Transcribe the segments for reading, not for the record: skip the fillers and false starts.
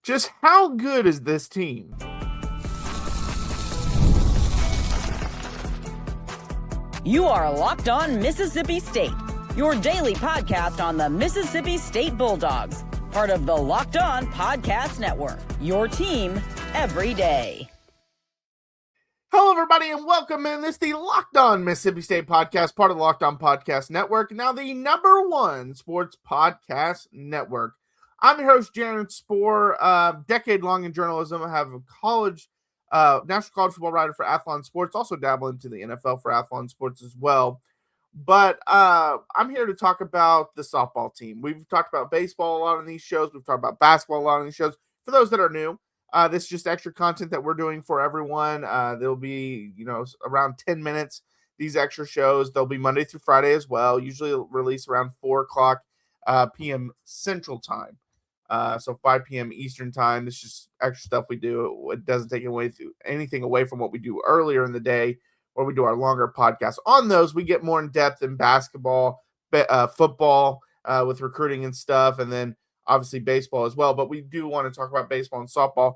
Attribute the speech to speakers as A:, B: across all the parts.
A: Just how good is this team?
B: You are Locked On Mississippi State, your daily podcast on the Mississippi State Bulldogs, part of the Locked On Podcast Network, your team every day.
A: Hello, everybody, and welcome in. This is the Locked On Mississippi State podcast, part of the Locked On Podcast Network, now the #1 sports podcast network. I'm your host, Jaron Spor, decade-long in journalism. I have a national college football writer for Athlon Sports, also dabble into the NFL for Athlon Sports as well. But I'm here to talk about the softball team. We've talked about baseball a lot on these shows. We've talked about basketball a lot on these shows. For those that are new, this is just extra content that we're doing for everyone. There'll be, around 10 minutes, these extra shows. They'll be Monday through Friday as well, usually release around 4 o'clock p.m. Central Time. So 5 p.m. Eastern Time. It's just extra stuff we do. It doesn't take anything away from what we do earlier in the day, where we do our longer podcasts. On those, we get more in depth in basketball, football, with recruiting and stuff, and then obviously baseball as well. But we do want to talk about baseball and softball.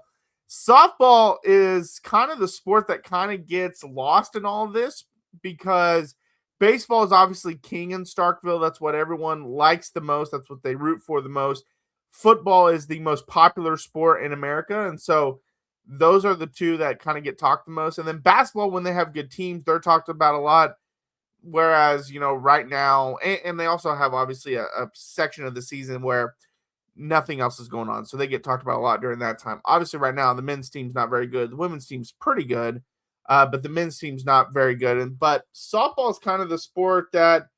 A: Softball is kind of the sport that kind of gets lost in all of this, because baseball is obviously king in Starkville. That's what everyone likes the most. That's what they root for the most. Football is the most popular sport in America, and so those are the two that kind of get talked the most. And then basketball, when they have good teams, they're talked about a lot. Whereas, right now, and they also have obviously a section of the season where nothing else is going on, so they get talked about a lot during that time. Obviously, right now, the men's team's not very good. The women's team's pretty good, but the men's team's not very good. But softball is kind of the sport that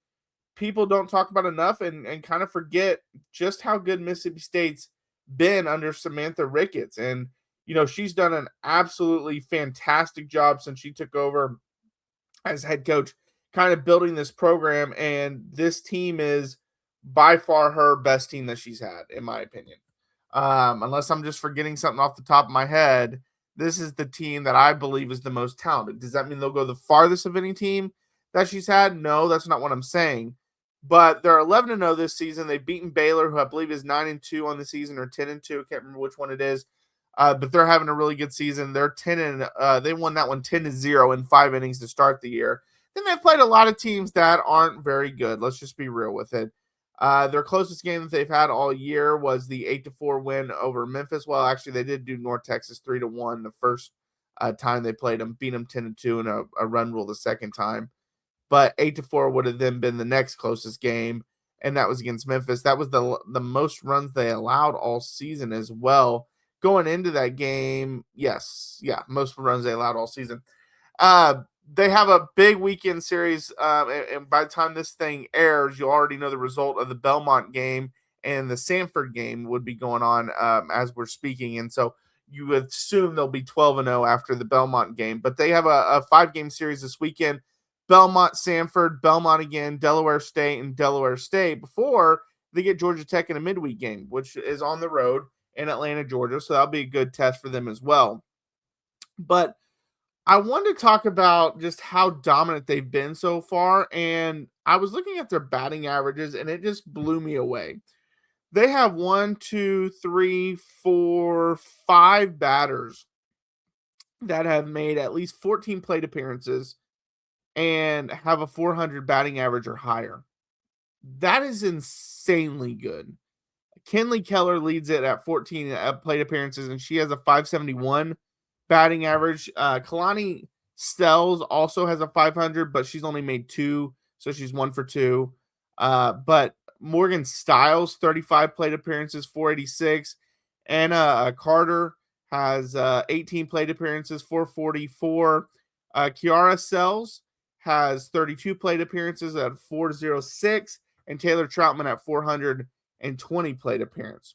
A: people don't talk about enough, and kind of forget just how good Mississippi State's been under Samantha Ricketts. And, she's done an absolutely fantastic job since she took over as head coach, kind of building this program. And this team is by far her best team that she's had, in my opinion. Unless I'm just forgetting something off the top of my head, this is the team that I believe is the most talented. Does that mean they'll go the farthest of any team that she's had? No, that's not what I'm saying. But they're 11-0 this season. They've beaten Baylor, who I believe is 9-2 on the season, or 10-2. Can't remember which one it is. But they're having a really good season. They're 10 and they won that one 10-0 in 5 innings to start the year. Then they've played a lot of teams that aren't very good. Let's just be real with it. Their closest game that they've had all year was the 8-4 win over Memphis. Well, actually, they did do North Texas 3-1 the first time they played them, beat them 10-2 in a run rule the second time. But 8-4 would have then been the next closest game, and that was against Memphis. That was the most runs they allowed all season as well. Going into that game, most runs they allowed all season. They have a big weekend series, and by the time this thing airs, you'll already know the result of the Belmont game, and the Sanford game would be going on as we're speaking. And so you would assume they'll be 12-0 after the Belmont game. But they have a 5-game series this weekend. Belmont, Sanford, Belmont again, Delaware State, and Delaware State before they get Georgia Tech in a midweek game, which is on the road in Atlanta, Georgia. So that'll be a good test for them as well. But I wanted to talk about just how dominant they've been so far. And I was looking at their batting averages, and it just blew me away. They have 5 batters that have made at least 14 plate appearances and have a 400 batting average or higher. That is insanely good. Kinley Keller leads it at 14 plate appearances, and she has a 571 batting average. Kalani Stiles also has a 500, but she's only made 2, so she's 1 for 2. But Morgan Stiles, 35 plate appearances, 486. Anna Carter has 18 plate appearances, 444. Kiara Sells has 32 plate appearances at 406, and Taylor Troutman at 420 plate appearance.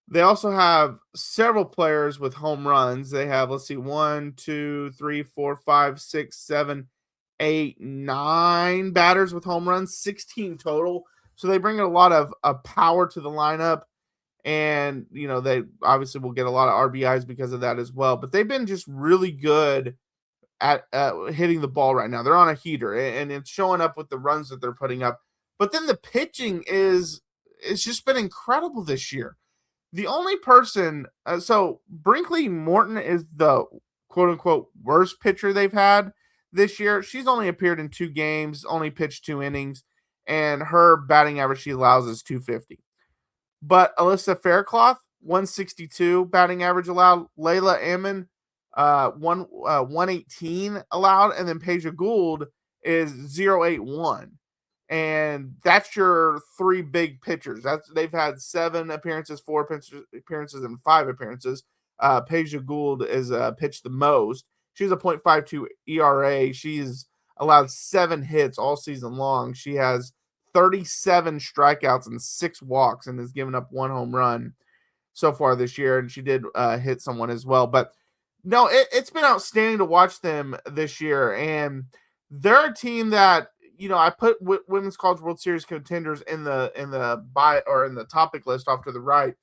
A: They also have several players with home runs. They have, 1, 2, 3, 4, 5, 6, 7, 8, 9 batters with home runs, 16 total. So they bring a lot of power to the lineup, and, they obviously will get a lot of RBIs because of that as well. But they've been just really good at hitting the ball right now. They're on a heater, and it's showing up with the runs that they're putting up. But then the pitching it's just been incredible this year. The only person, so Brinkley Morton is the quote unquote worst pitcher they've had this year. She's only appeared in 2 games, only pitched 2 innings, and her batting average she allows is 250. But Alyssa Faircloth, 162 batting average allowed. Layla Ammon, 118 allowed. And then Peja Goold is 081. And that's your 3 big pitchers. They've had 7 appearances, 4 appearances, and 5 appearances. Peja Goold is pitched the most. She's a .52 ERA. She's allowed 7 hits all season long. She has 37 strikeouts and 6 walks and has given up 1 home run so far this year. And she did hit someone as well. But no, it's been outstanding to watch them this year. And they're a team that, I put Women's College World Series contenders in the topic list off to the right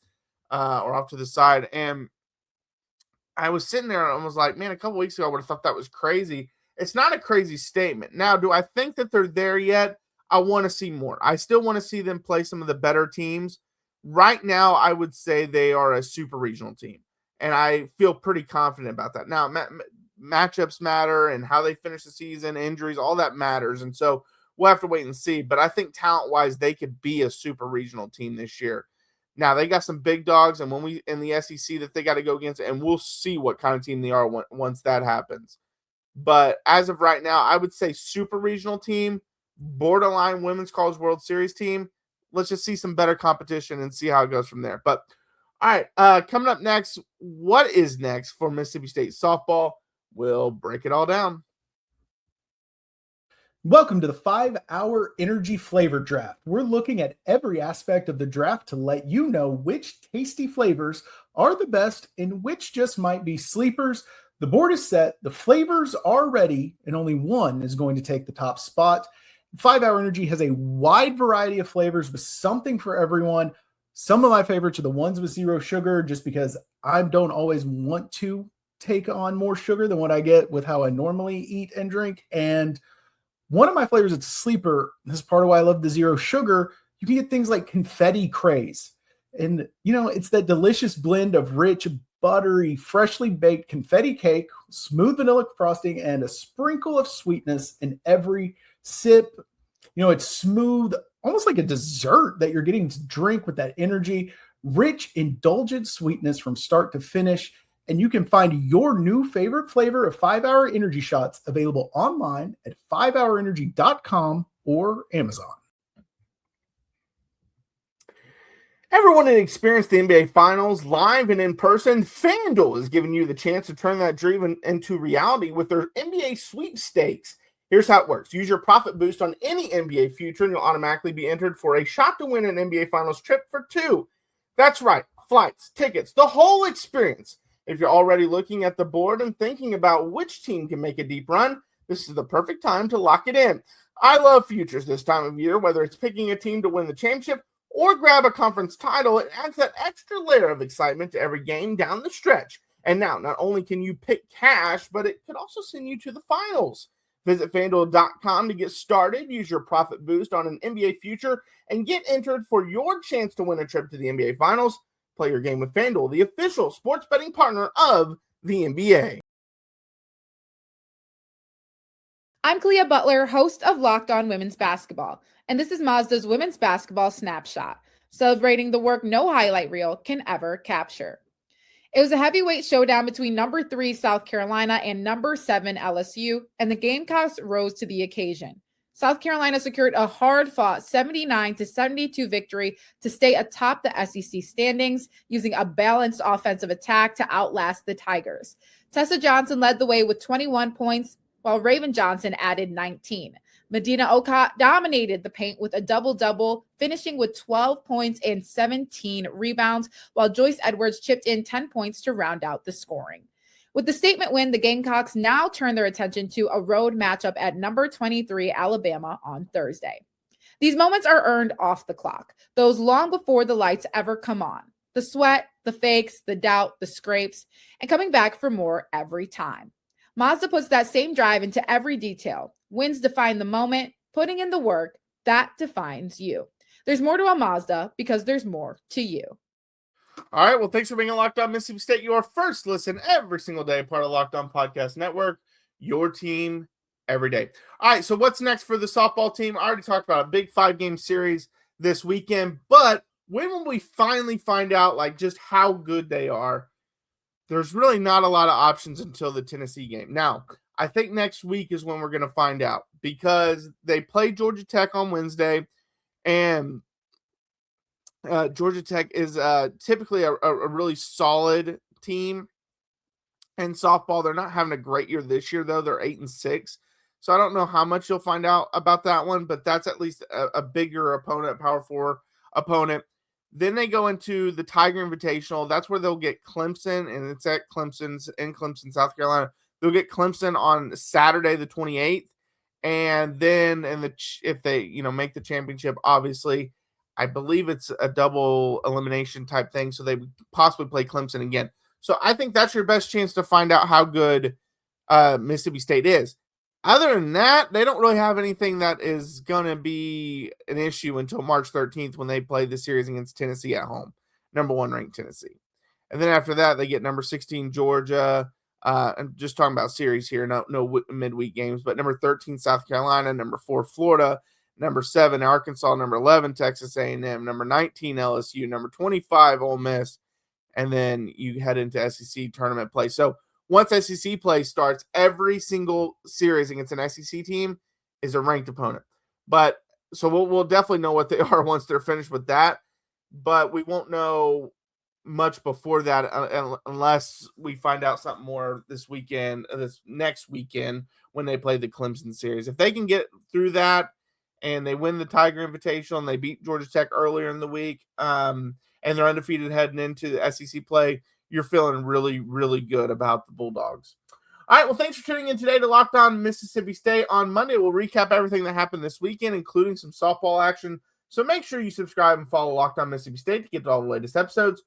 A: or off to the side. And I was sitting there and I was like, man, a couple weeks ago, I would have thought that was crazy. It's not a crazy statement. Now, do I think that they're there yet? I want to see more. I still want to see them play some of the better teams. Right now, I would say they are a super regional team. And I feel pretty confident about that. Now, matchups matter and how they finish the season, injuries, all that matters. And so we'll have to wait and see. But I think talent-wise, they could be a super regional team this year. Now, they got some big dogs, and when we in the SEC that they got to go against, and we'll see what kind of team they are once that happens. But as of right now, I would say super regional team, borderline Women's College World Series team. Let's just see some better competition and see how it goes from there. But all right, coming up next, what is next for Mississippi State softball? We'll break it all down.
C: Welcome to the 5-hour energy flavor draft. We're looking at every aspect of the draft to let you know which tasty flavors are the best and which just might be sleepers. The board is set, the flavors are ready, and only one is going to take the top spot. 5-hour energy has a wide variety of flavors with something for everyone. Some of my favorites are the ones with 0 sugar, just because I don't always want to take on more sugar than what I get with how I normally eat and drink. And one of my flavors that's a sleeper, this is part of why I love the 0 sugar, you can get things like confetti craze. And, it's that delicious blend of rich, buttery, freshly baked confetti cake, smooth vanilla frosting, and a sprinkle of sweetness in every sip. It's smooth, almost like a dessert that you're getting to drink with that energy, rich, indulgent sweetness from start to finish. And you can find your new favorite flavor of 5-hour energy shots available online at 5hourenergy.com or Amazon.
A: Everyone that experienced the NBA Finals live and in person, FanDuel is giving you the chance to turn that dream into reality with their NBA sweepstakes. Here's how it works. Use your profit boost on any NBA future and you'll automatically be entered for a shot to win an NBA Finals trip for 2. That's right. Flights, tickets, the whole experience. If you're already looking at the board and thinking about which team can make a deep run, this is the perfect time to lock it in. I love futures this time of year, whether it's picking a team to win the championship or grab a conference title. It adds that extra layer of excitement to every game down the stretch. And now, not only can you pick cash, but it could also send you to the finals. Visit FanDuel.com to get started. Use your profit boost on an NBA future and get entered for your chance to win a trip to the NBA Finals. Play your game with FanDuel, the official sports betting partner of the NBA.
D: I'm Clea Butler, host of Locked On Women's Basketball, and this is Mazda's Women's Basketball Snapshot, celebrating the work no highlight reel can ever capture. It was a heavyweight showdown between number 3 South Carolina and number 7 LSU, and the Gamecocks rose to the occasion. South Carolina secured a hard-fought 79-72 victory to stay atop the SEC standings, using a balanced offensive attack to outlast the Tigers. Tessa Johnson led the way with 21 points, while Raven Johnson added 19. Medina Okot dominated the paint with a double-double, finishing with 12 points and 17 rebounds, while Joyce Edwards chipped in 10 points to round out the scoring. With the statement win, the Gamecocks now turn their attention to a road matchup at number 23 Alabama on Thursday. These moments are earned off the clock, those long before the lights ever come on. The sweat, the fakes, the doubt, the scrapes, and coming back for more every time. Mazda puts that same drive into every detail. Wins define the moment, putting in the work, that defines you. There's more to a Mazda because there's more to you.
A: All right. Well, thanks for being a Locked On Mississippi State. Your first listen every single day, part of Locked On Podcast Network. Your team every day. All right. So what's next for the softball team? I already talked about a big 5-game series this weekend, but when will we finally find out like just how good they are? There's really not a lot of options until the Tennessee game. Now, I think next week is when we're going to find out because they play Georgia Tech on Wednesday, and Georgia Tech is typically a really solid team in softball. They're not having a great year this year, though. They're 8-6. So I don't know how much you'll find out about that one, but that's at least a bigger opponent, Power 4 opponent. Then they go into the Tiger Invitational. That's where they'll get Clemson, and it's at Clemson, South Carolina. They'll get Clemson on Saturday the 28th, and then if they make the championship, obviously, I believe it's a double elimination type thing, so they would possibly play Clemson again. So I think that's your best chance to find out how good Mississippi State is. Other than that, they don't really have anything that is going to be an issue until March 13th when they play the series against Tennessee at home, number 1 ranked Tennessee. And then after that, they get number 16 Georgia. I'm just talking about series here, no midweek games, but number 13 South Carolina, number 4 Florida, number 7 Arkansas, number 11 Texas A&M, number 19 LSU, number 25 Ole Miss, and then you head into SEC tournament play. So once SEC play starts, every single series against an SEC team is a ranked opponent. But so we'll definitely know what they are once they're finished with that. But we won't know much before that unless we find out something more this next weekend when they play the Clemson series. If they can get through that and they win the Tiger Invitational and they beat Georgia Tech earlier in the week, and they're undefeated heading into the SEC play, you're feeling really, really good about the Bulldogs. All right, well, thanks for tuning in today to Locked On Mississippi State. On Monday, we'll recap everything that happened this weekend, including some softball action. So make sure you subscribe and follow Locked On Mississippi State to get to all the latest episodes.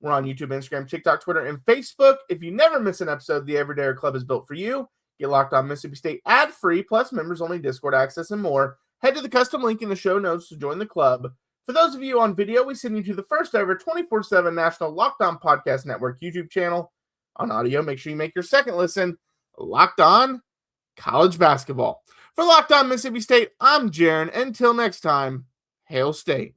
A: We're on YouTube, Instagram, TikTok, Twitter, and Facebook. If you never miss an episode, the Everydayer Club is built for you. Get Locked On Mississippi State ad-free, plus members-only Discord access and more. Head to the custom link in the show notes to join the club. For those of you on video, we send you to the first ever 24/7 national Locked On Podcast Network YouTube channel. On audio, make sure you make your second listen Locked On College Basketball. For Locked On Mississippi State, I'm Jaron. Until next time, Hail State.